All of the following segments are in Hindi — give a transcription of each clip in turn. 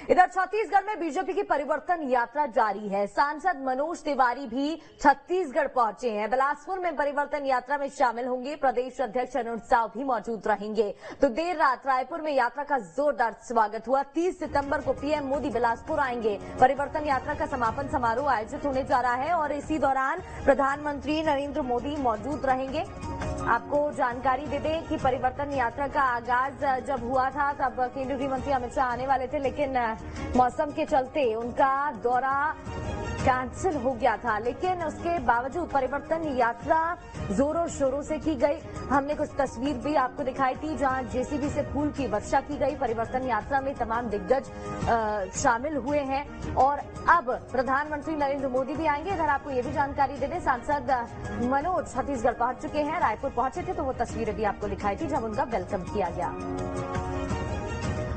इधर छत्तीसगढ़ में बीजेपी की परिवर्तन यात्रा जारी है। सांसद मनोज तिवारी भी छत्तीसगढ़ पहुंचे हैं। बिलासपुर में परिवर्तन यात्रा में शामिल होंगे। प्रदेश अध्यक्ष अरुण साव भी मौजूद रहेंगे। तो देर रात रायपुर में यात्रा का जोरदार स्वागत हुआ। 30 सितंबर को पीएम मोदी बिलासपुर आएंगे। परिवर्तन यात्रा का समापन समारोह आयोजित होने जा रहा है और इसी दौरान प्रधानमंत्री नरेंद्र मोदी मौजूद रहेंगे। आपको जानकारी दे दें कि परिवर्तन यात्रा का आगाज जब हुआ था तब केंद्रीय गृह मंत्री अमित शाह आने वाले थे, लेकिन मौसम के चलते उनका दौरा कैंसिल हो गया था। लेकिन उसके बावजूद परिवर्तन यात्रा जोरों शोरों से की गई। हमने कुछ तस्वीर भी आपको दिखाई थी जहां जेसीबी से फूल की वर्षा की गई। परिवर्तन यात्रा में तमाम दिग्गज शामिल हुए हैं और अब प्रधानमंत्री नरेंद्र मोदी भी आएंगे। इधर आपको ये भी जानकारी दे दें, सांसद मनोज छत्तीसगढ़ पहुंच चुके हैं। रायपुर पहुंचे थे तो वो तस्वीरें भी आपको दिखाई थी जब उनका वेलकम किया गया।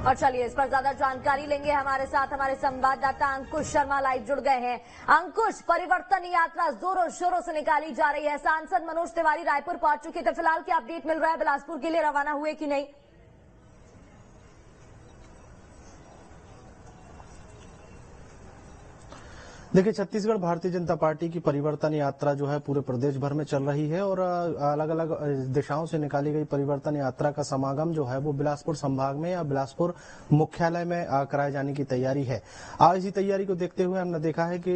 और चलिए इस पर ज्यादा जानकारी लेंगे। हमारे साथ हमारे संवाददाता अंकुश शर्मा लाइव जुड़ गए हैं। अंकुश, परिवर्तन यात्रा जोरों शोरों से निकाली जा रही है। सांसद मनोज तिवारी रायपुर पहुंच चुके थे। फिलहाल क्या अपडेट मिल रहा है? बिलासपुर के लिए रवाना हुए कि नहीं? देखिए, छत्तीसगढ़ भारतीय जनता पार्टी की परिवर्तन यात्रा जो है पूरे प्रदेश भर में चल रही है और अलग अलग दिशाओं से निकाली गई परिवर्तन यात्रा का समागम जो है वो बिलासपुर संभाग में या बिलासपुर मुख्यालय में कराए जाने की तैयारी है। आज इसी तैयारी को देखते हुए हमने देखा है कि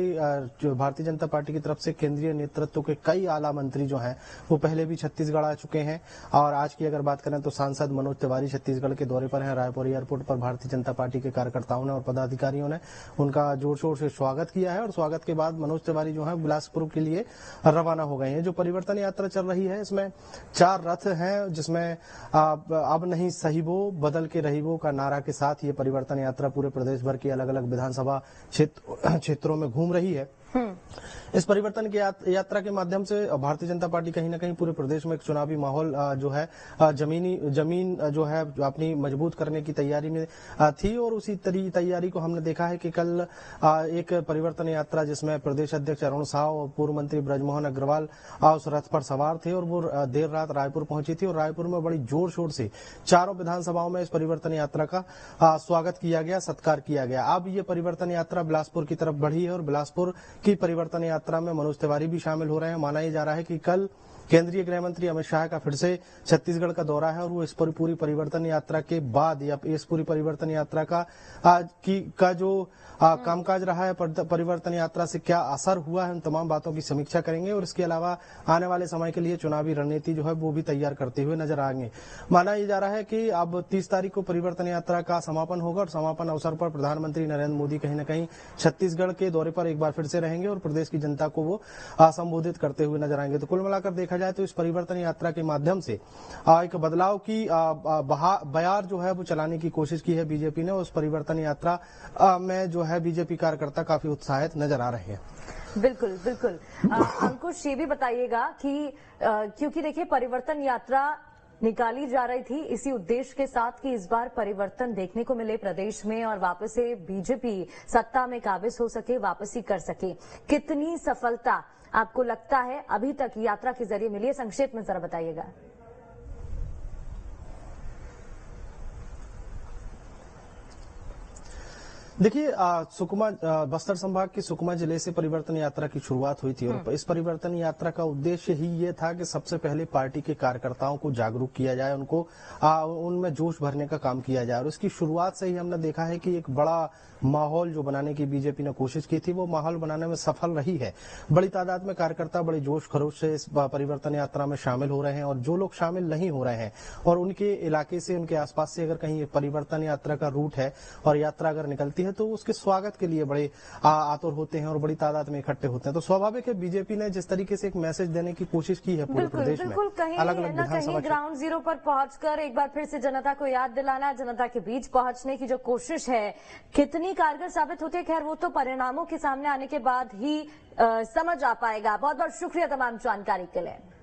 जो भारतीय जनता पार्टी की तरफ से केंद्रीय नेतृत्व के कई आला मंत्री जो हैं वो पहले भी छत्तीसगढ़ आ चुके हैं। और आज की अगर बात करें तो सांसद मनोज तिवारी छत्तीसगढ़ के दौरे पर हैं। रायपुर एयरपोर्ट पर भारतीय जनता पार्टी के कार्यकर्ताओं ने और पदाधिकारियों ने उनका जोर शोर से स्वागत किया है और स्वागत के बाद मनोज तिवारी जो है बिलासपुर के लिए रवाना हो गए हैं। जो परिवर्तन यात्रा चल रही है इसमें 4 रथ हैं, जिसमें अब नहीं सहीबो बदल के रहीबो का नारा के साथ ये परिवर्तन यात्रा पूरे प्रदेश भर की अलग अलग विधानसभा क्षेत्रों में घूम रही है। इस परिवर्तन की यात्रा के माध्यम से भारतीय जनता पार्टी कहीं ना कहीं पूरे प्रदेश में एक चुनावी माहौल जो है जमीन जो है अपनी मजबूत करने की तैयारी में थी और उसी तैयारी को हमने देखा है कि कल एक परिवर्तन यात्रा जिसमें प्रदेश अध्यक्ष अरुण साव और पूर्व मंत्री ब्रजमोहन अग्रवाल उस रथ पर सवार थे और वो देर रात रायपुर पहुंची थी और रायपुर में बड़ी जोर शोर से चारों विधानसभाओं में इस परिवर्तन यात्रा का स्वागत किया गया, सत्कार किया गया। अब ये परिवर्तन यात्रा बिलासपुर की तरफ बढ़ी है और बिलासपुर की परिवर्तन यात्रा में मनोज तिवारी भी शामिल हो रहे हैं। माना जा रहा है कि कल केंद्रीय गृह मंत्री अमित शाह का फिर से छत्तीसगढ़ का दौरा है और वो इस पूरी परिवर्तन यात्रा के बाद या इस पूरी परिवर्तन यात्रा का जो कामकाज रहा है, परिवर्तन यात्रा से क्या असर हुआ है, उन तमाम बातों की समीक्षा करेंगे और इसके अलावा आने वाले समय के लिए चुनावी रणनीति जो है वो भी तैयार करते हुए नजर आएंगे। माना जा रहा है कि अब 30 तारीख को परिवर्तन यात्रा का समापन होगा और समापन अवसर पर प्रधानमंत्री नरेंद्र मोदी कहीं न कहीं छत्तीसगढ़ के दौरे पर एक बार फिर से रहेंगे और प्रदेश की जनता को वो संबोधित करते हुए नजर आएंगे। तो कुल मिलाकर देखा जाए तो इस परिवर्तन यात्रा के माध्यम से एक बदलाव की बयार जो है वो चलाने की कोशिश की है बीजेपी ने। उस परिवर्तन यात्रा में जो है बीजेपी कार्यकर्ता काफी उत्साहित नजर आ रहे हैं। बिल्कुल बिल्कुल। अंकुश, ये भी बताइएगा कि क्योंकि देखिए परिवर्तन यात्रा निकाली जा रही थी इसी उद्देश्य के साथ कि इस बार परिवर्तन देखने को मिले प्रदेश में और वापस से बीजेपी सत्ता में काबिज हो सके, वापसी कर सके। कितनी सफलता आपको लगता है अभी तक यात्रा के जरिए मिली है? संक्षेप में जरा बताइएगा। देखिए, सुकमा बस्तर संभाग के सुकमा जिले से परिवर्तन यात्रा की शुरुआत हुई थी और इस परिवर्तन यात्रा का उद्देश्य ही ये था कि सबसे पहले पार्टी के कार्यकर्ताओं को जागरूक किया जाए, उनको उनमें जोश भरने का काम किया जाए और इसकी शुरुआत से ही हमने देखा है कि एक बड़ा माहौल जो बनाने की बीजेपी ने कोशिश की थी वो माहौल बनाने में सफल रही है। बड़ी तादाद में कार्यकर्ता बड़े जोश खरोश से इस परिवर्तन यात्रा में शामिल हो रहे हैं और जो लोग शामिल नहीं हो रहे हैं और उनके इलाके से, उनके आसपास से अगर कहीं परिवर्तन यात्रा का रूट है और यात्रा अगर निकलती है तो उसके स्वागत के लिए बड़े आतुर होते हैं और बड़ी तादाद में इकट्ठे होते हैं। तो स्वाभाविक है बीजेपी ने जिस तरीके से एक मैसेज देने की कोशिश की है पूरे प्रदेश में, अलग अलग विधानसभा ग्राउंड जीरो पर पहुंचकर एक बार फिर से जनता को याद दिलाना, जनता के बीच पहुंचने की जो कोशिश है कितनी कारगर साबित होती है, खैर वो तो परिणामों के सामने आने के बाद ही समझ आ पाएगा। बहुत बहुत शुक्रिया तमाम जानकारी के लिए।